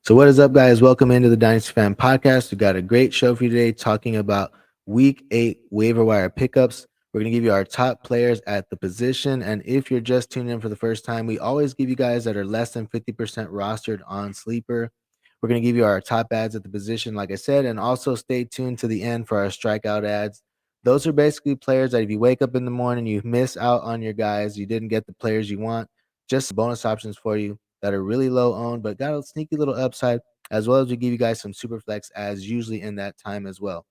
So, what is up, guys? Welcome into the Dynasty Fan Podcast. We got a great show for you today talking about Week 8 waiver wire pickups. We're going to give you our top players at the position. And if you're just tuning in for the first time, we always give you guys that are less than 50% rostered on Sleeper. We're going to give you our top ads at the position, like I said, and also stay tuned to the end for our strikeout ads. Those are basically players that if you wake up in the morning, you miss out on your guys, you didn't get the players you want, just bonus options for you that are really low owned, but got a sneaky little upside, as well as we give you guys some super flex as usually in that time as well.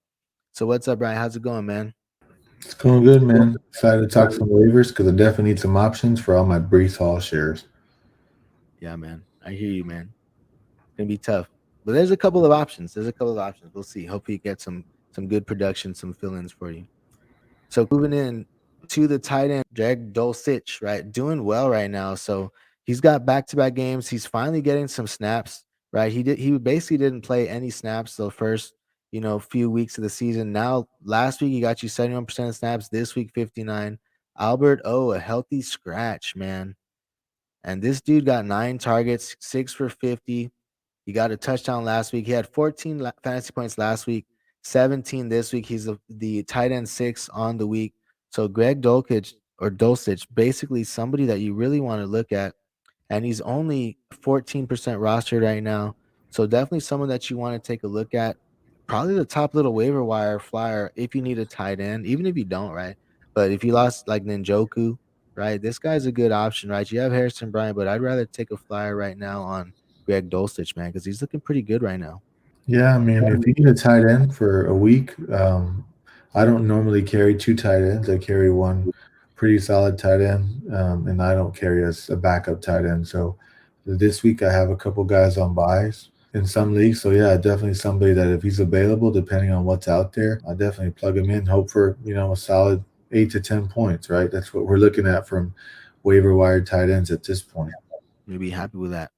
So what's up, Brian? How's it going, man? It's going good, man. Excited to talk some waivers because I definitely need some options for all my Brees Hall shares. Yeah, man. I hear you, man. It's gonna be tough. But there's a couple of options. There's a couple of options. We'll see. Hopefully you get some good production, some fill-ins for you. So moving in to the tight end, Greg Dulcich, right? Doing well right now. So he's got back-to-back games. He's finally getting some snaps, right? He basically didn't play any snaps the first, few weeks of the season. Now last week he got you 71% of snaps, this week 59. Albert a healthy scratch, man. And this dude got 9 targets, 6 for 50. He got a touchdown last week. He had 14 fantasy points last week, 17 this week. He's the tight end 6 on the week. So Greg Dulcich, basically somebody that you really want to look at, and he's only 14% rostered right now. So definitely someone that you want to take a look at. Probably the top little waiver wire flyer if you need a tight end, even if you don't, right? But if you lost like Ninjoku, right, this guy's a good option, right? You have Harrison Bryant, but I'd rather take a flyer right now on Greg Dulcich, man, because he's looking pretty good right now. Yeah, I mean, if you need a tight end for a week, I don't normally carry two tight ends. I carry one pretty solid tight end, and I don't carry a backup tight end. So this week I have a couple guys on buys in some leagues. So yeah, definitely somebody that if he's available, depending on what's out there, I definitely plug him in. Hope for a solid 8 to 10 points. Right, that's what we're looking at from waiver wire tight ends at this point. You'll be happy with that.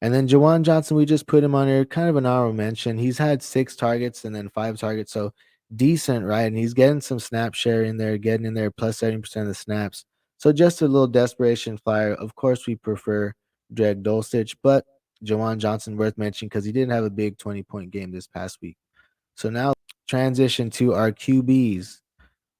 And then Jawan Johnson, we just put him on here, kind of an honorable mention. He's had 6 targets and then 5 targets, so decent, right? And he's getting some snap share in there, getting in there plus 70% of the snaps. So just a little desperation flyer. Of course, we prefer Greg Dulcich, but Jawan Johnson worth mentioning because he didn't have a big 20-point game this past week. So now transition to our QBs.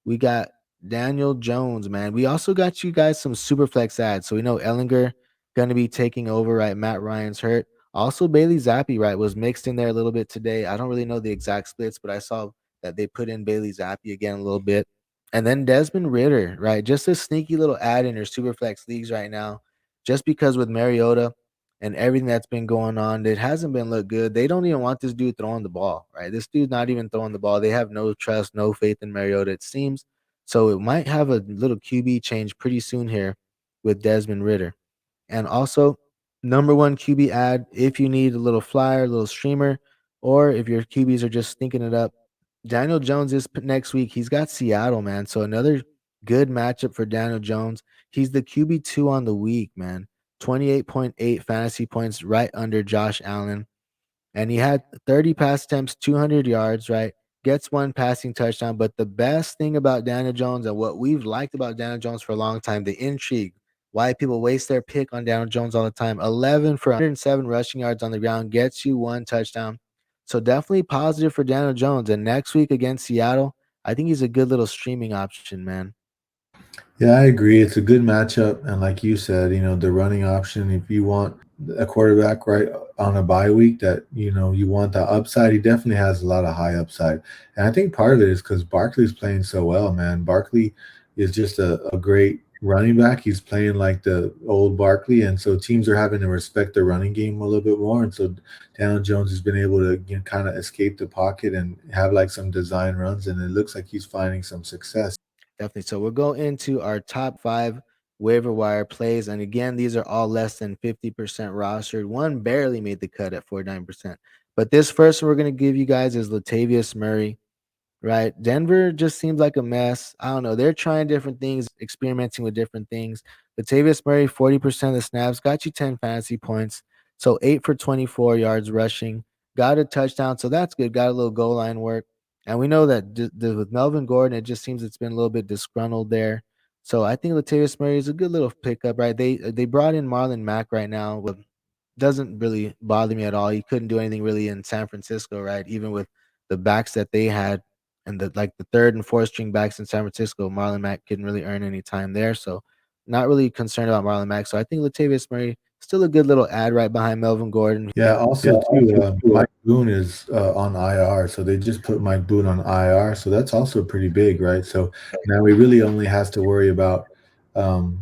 We got Daniel Jones, man. We also got you guys some super flex ads. So we know Ellinger going to be taking over, right? Matt Ryan's hurt. Also, Bailey Zappi, right, was mixed in there a little bit today. I don't really know the exact splits, but I saw that they put in Bailey Zappi again a little bit. And then Desmond Ritter, right? Just a sneaky little ad in your super flex leagues right now. Just because with Mariota and everything that's been going on, it hasn't been look good. They don't even want this dude throwing the ball, right? This dude's not even throwing the ball. They have no trust, no faith in Mariota, it seems. So it might have a little QB change pretty soon here with Desmond Ritter. And also, number one QB ad if you need a little flyer, a little streamer, or if your QBs are just thinking it up. Daniel Jones is next week. He's got Seattle, man. So another good matchup for Daniel Jones. He's the QB2 on the week, man. 28.8 fantasy points, right under Josh Allen. And he had 30 pass attempts, 200 yards, right? Gets one passing touchdown. But the best thing about Daniel Jones and what we've liked about Daniel Jones for a long time, the intrigue, why people waste their pick on Daniel Jones all the time. 11 for 107 rushing yards on the ground, gets you one touchdown. So definitely positive for Daniel Jones. And next week against Seattle, I think he's a good little streaming option, man. Yeah, I agree. It's a good matchup, and like you said, the running option. If you want a quarterback right on a bye week that you want the upside, he definitely has a lot of high upside. And I think part of it is because Barkley's playing so well, man. Barkley is just a great running back. He's playing like the old Barkley, and so teams are having to respect the running game a little bit more. And so Daniel Jones has been able to kind of escape the pocket and have like some design runs, and it looks like he's finding some success. Definitely. So we'll go into our top 5 waiver wire plays. And again, these are all less than 50% rostered. One barely made the cut at 49%. But this first one we're going to give you guys is Latavius Murray, right? Denver just seems like a mess. I don't know. They're trying different things, experimenting with different things. Latavius Murray, 40% of the snaps, got you 10 fantasy points. So 8 for 24 yards rushing, got a touchdown. So that's good. Got a little goal line work. And we know that with Melvin Gordon, it just seems it's been a little bit disgruntled there. So I think Latavius Murray is a good little pickup, right? They brought in Marlon Mack right now. doesn't really bother me at all. He couldn't do anything really in San Francisco, right? Even with the backs that they had and the third and fourth string backs in San Francisco, Marlon Mack couldn't really earn any time there. So not really concerned about Marlon Mack. So I think Latavius Murray still a good little ad right behind Melvin Gordon. Yeah, also too, Mike Boone is on IR, so they just put Mike Boone on IR, so that's also pretty big, right? So now he really only has to worry about, um,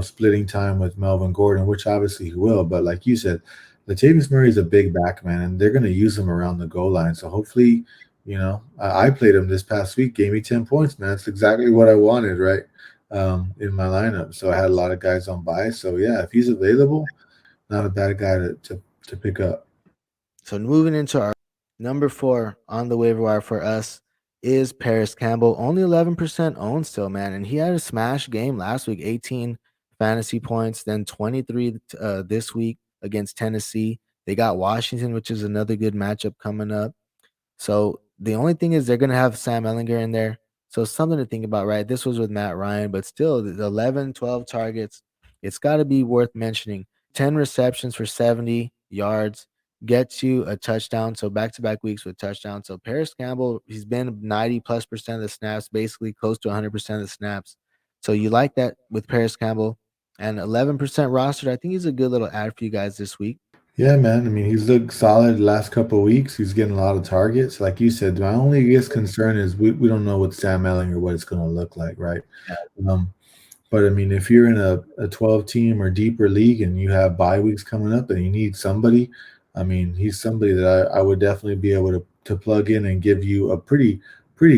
splitting time with Melvin Gordon, which obviously he will. But like you said, Latavius Murray is a big back man, and they're going to use him around the goal line. So hopefully, I played him this past week, gave me 10 points, man. That's exactly what I wanted, right? In my lineup. So I had a lot of guys on bye. So yeah, if he's available, not a bad guy to pick up. So moving into our number 4 on the waiver wire for us is Paris Campbell. Only 11% owned still, man. And he had a smash game last week, 18 fantasy points, then 23 this week against Tennessee. They got Washington, which is another good matchup coming up. So the only thing is they're going to have Sam Ellinger in there. So something to think about, right? This was with Matt Ryan, but still the 11, 12 targets. It's got to be worth mentioning. 10 receptions for 70 yards gets you a touchdown. So back to back weeks with touchdowns. So Paris Campbell, he's been 90+% of the snaps, basically close to 100% of the snaps. So you like that with Paris Campbell and 11% rostered. I think he's a good little ad for you guys this week. Yeah, man. I mean, he's looked solid the last couple of weeks. He's getting a lot of targets. Like you said, my only guess concern is we don't know with Sam Ellinger what it's going to look like, right? Um, but I mean, if you're in a 12 team or deeper league and you have bye weeks coming up and you need somebody, I mean, he's somebody that I would definitely be able to plug in and give you a pretty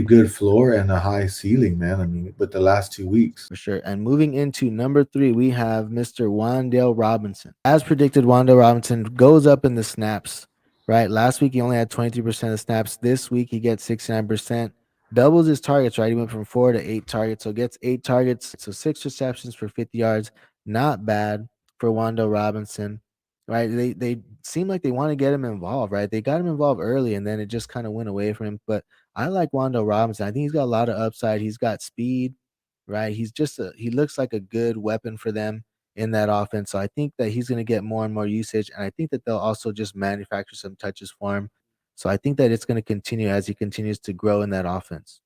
good floor and a high ceiling, man. I mean, with the last 2 weeks. For sure. And moving into number 3, we have Mr. Wandale Robinson. As predicted, Wandale Robinson goes up in the snaps, right? Last week, he only had 23% of snaps. This week, he gets 69%. Doubles his targets, right? He went from 4 to 8 targets. So gets 8 targets. So 6 receptions for 50 yards. Not bad for Wandale Robinson, right? They seem like they want to get him involved, right? They got him involved early, and then it just kind of went away from him. But I like Wandale Robinson. I think he's got a lot of upside. He's got speed, right? He looks like a good weapon for them in that offense. So I think that he's going to get more and more usage, and I think that they'll also just manufacture some touches for him. So I think that it's going to continue as he continues to grow in that offense.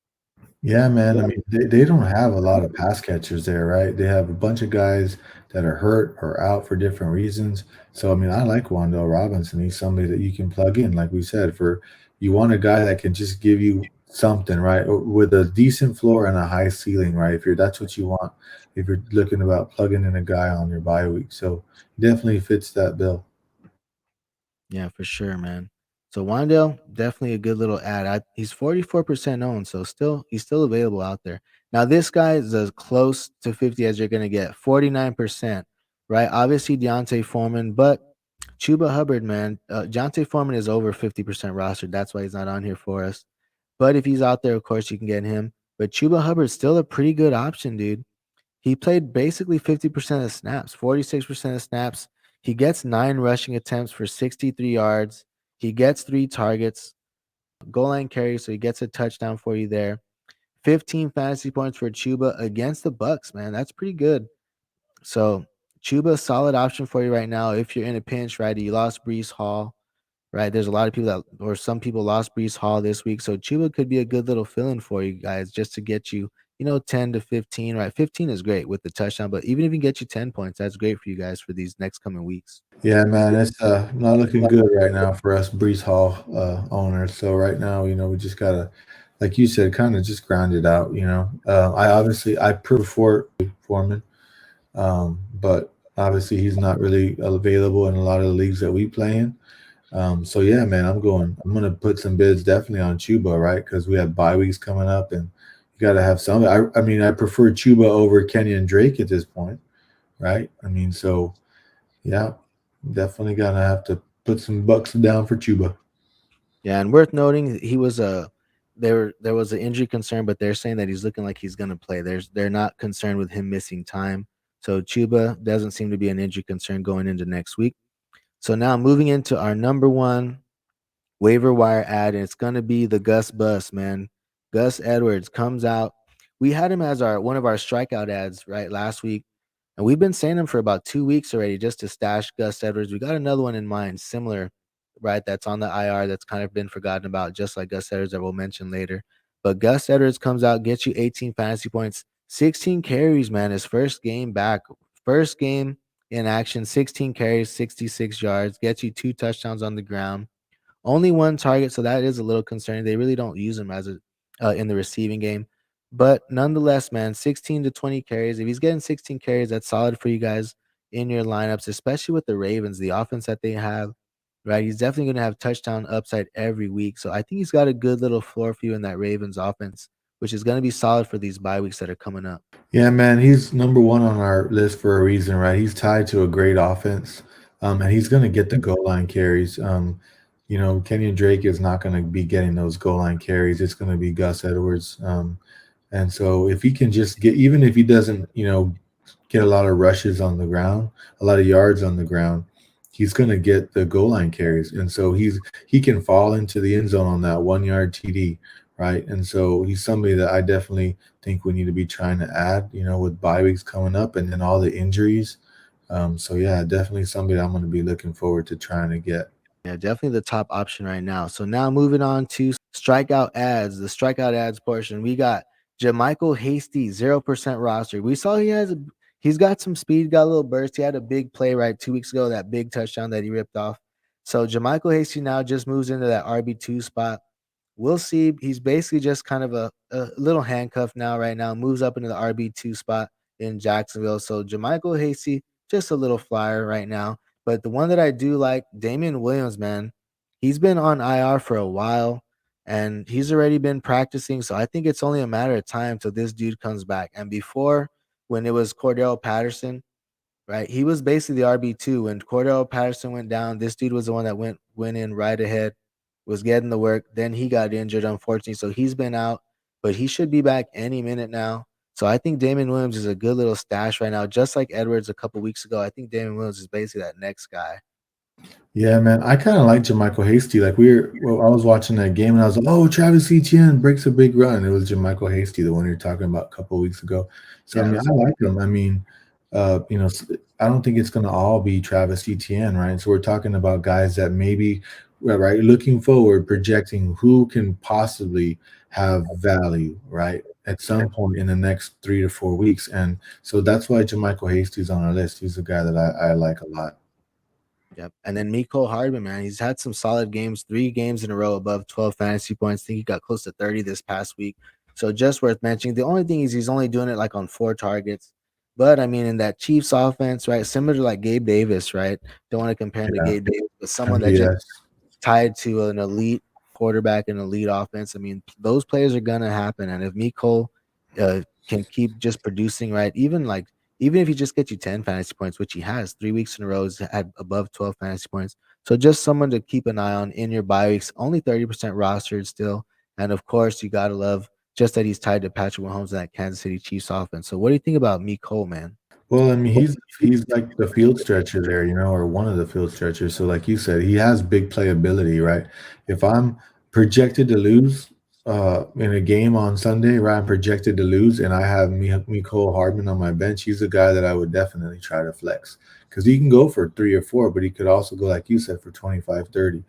Yeah, man. I mean, they don't have a lot of pass catchers there, right? They have a bunch of guys that are hurt or out for different reasons. So, I mean, I like Wandale Robinson. He's somebody that you can plug in, like we said, for you want a guy that can just give you something, right? With a decent floor and a high ceiling, right? If you're that's what you want, if you're looking about plugging in a guy on your bye week. So definitely fits that bill. Yeah, for sure, man. So Wandale, definitely a good little ad. He's 44% owned, so he's still available out there. Now this guy is as close to 50 as you're gonna get, 49%, right? Obviously Deontay Foreman, but Chuba Hubbard, man, Deontay Foreman is over 50% rostered. That's why he's not on here for us. But if he's out there, of course, you can get him. But Chuba Hubbard's still a pretty good option, dude. He played basically 50% of snaps, 46% of snaps. He gets 9 rushing attempts for 63 yards. He gets 3 targets, goal line carry, so he gets a touchdown for you there. 15 fantasy points for Chuba against the Bucks, man. That's pretty good. So Chuba, solid option for you right now. If you're in a pinch, right? You lost Brees Hall, right? There's a lot of people or some people lost Brees Hall this week. So Chuba could be a good little fill in for you guys just to get you, 10 to 15, right? 15 is great with the touchdown, but even if you can get you 10 points, that's great for you guys for these next coming weeks. Yeah, man, it's not looking good right now for us Brees Hall owners. So right now, we just gotta, like you said, kind of just grind it out. I prefer Foreman, but obviously he's not really available in a lot of the leagues that we play in. So yeah, man, I'm gonna put some bids definitely on Chuba, right? Because we have bye weeks coming up, and you gotta have some. I mean, I prefer Chuba over Kenyon Drake at this point, right? I mean, so yeah, definitely gonna have to put some bucks down for Chuba. Yeah, and worth noting, he was a there was an injury concern, but they're saying that he's looking like he's gonna play. They're not concerned with him missing time. So Chuba doesn't seem to be an injury concern going into next week. So now moving into our number 1 waiver wire ad, and it's gonna be the Gus Bus, man. Gus Edwards comes out. We had him as our one of our strikeout ads, right, last week. And we've been saying him for about 2 weeks already just to stash Gus Edwards. We got another one in mind, similar, right? That's on the IR that's kind of been forgotten about, just like Gus Edwards that we'll mention later. But Gus Edwards comes out, gets you 18 fantasy points, 16 carries, man. His first game back, first game in action, 16 carries, 66 yards, gets you 2 touchdowns on the ground. Only one target, so that is a little concerning. They really don't use him as a in the receiving game. But nonetheless, man, 16 to 20 carries. If he's getting 16 carries, that's solid for you guys in your lineups, especially with the Ravens, the offense that they have, right? He's definitely going to have touchdown upside every week. So I think he's got a good little floor for you in that Ravens offense, which is going to be solid for these bye weeks that are coming up. Yeah, man, he's number one on our list for a reason, right? He's tied to a great offense, and he's going to get the goal line carries. Kenyon Drake is not going to be getting those goal line carries. It's going to be Gus Edwards. And so if he can just get, even if he doesn't, get a lot of rushes on the ground, a lot of yards on the ground, he's going to get the goal line carries. And so he can fall into the end zone on that 1 yard TD, right? And so he's somebody that I definitely think we need to be trying to add, with bye weeks coming up and then all the injuries. So yeah, definitely somebody I'm going to be looking forward to trying to get. Yeah, definitely the top option right now. So now moving on to strikeout ads, the strikeout ads portion. We got Jamichael Hasty, 0% roster. We saw he's got some speed, got a little burst. He had a big play right 2 weeks ago, that big touchdown that he ripped off. So Jamichael Hasty now just moves into that RB2 spot. We'll see. He's basically just kind of a little handcuff now, right now, moves up into the RB2 spot in Jacksonville. So Jamichael Hasty, just a little flyer right now. But the one that I do like, Damian Williams, man, he's been on IR for a while and he's already been practicing. So I think it's only a matter of time till this dude comes back. And before, when it was Cordell Patterson, right? He was basically the RB2 when Cordell Patterson went down. This dude was the one that went in right ahead, was getting the work. Then he got injured, unfortunately, so he's been out, but he should be back any minute now. So I think Damon Williams is a good little stash right now, just like Edwards a couple weeks ago. I think Damon Williams is basically that next guy. Yeah, man, I kind of like Jermichael Hasty. Like I was watching that game and I was like, "Oh, Travis Etienne breaks a big run." It was Jermichael Hasty, the one you're talking about a couple of weeks ago. So I Yeah, mean, I like him. I mean, I don't think it's going to all be Travis Etienne, right? So we're talking about guys that maybe, right, looking forward, projecting who can possibly have value, right, at some point in the next 3 to 4 weeks, and so that's why Jermichael Hasty's on our list. He's a guy that I like a lot. yep. And then Miko Hardman, man, he's had some solid games, 3 games in a row above 12 fantasy points. I think he got close to 30 this past week. So just worth mentioning. The only thing is he's only doing it like on 4 targets. But I mean, in that Chiefs offense, right? Similar to like Gabe Davis, right? Don't want to compare him to Yeah, Gabe Davis, but someone that just MVS. tied to an elite quarterback and elite offense. I mean, those plays are gonna happen. And if Miko can keep just producing, right? Even if he just gets you 10 fantasy points, which he has 3 weeks in a row, he's had above 12 fantasy points. So just someone to keep an eye on in your bye weeks. Only 30% rostered still. And of course, you gotta love just that he's tied to Patrick Mahomes and that Kansas City Chiefs offense. So what do you think about Miko, man? Well, I mean, he's like the field stretcher there, or one of the field stretchers. So, like you said, he has big playability, right? If I'm projected to lose in a game on Sunday, right? I'm projected to lose, and I have Mecole Hardman on my bench. He's a guy that I would definitely try to flex because he can go for 3 or 4, but he could also go, like you said, for 25, 30.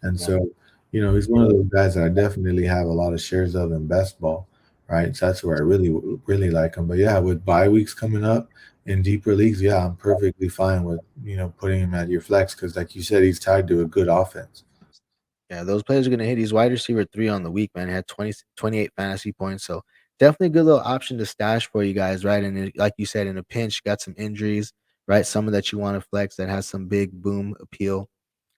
And Yeah. so, he's one of those guys that I definitely have a lot of shares of in best ball, right? So that's where I really, really like him. But yeah, with bye weeks coming up in deeper leagues, yeah, I'm perfectly fine with putting him at your flex because, like you said, he's tied to a good offense. Yeah, those players are going to hit. He's wide receiver 3 on the week, man. He had 28 fantasy points. So definitely a good little option to stash for you guys, right? And like you said, in a pinch, got some injuries, right? Someone that you want to flex that has some big boom appeal.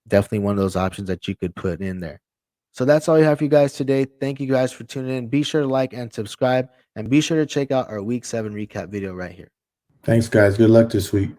Definitely one of those options that you could put in there. So that's all you have for you guys today. Thank you guys for tuning in. Be sure to like and subscribe, and be sure to check out our week 7 recap video right here. Thanks, guys. Good luck this week.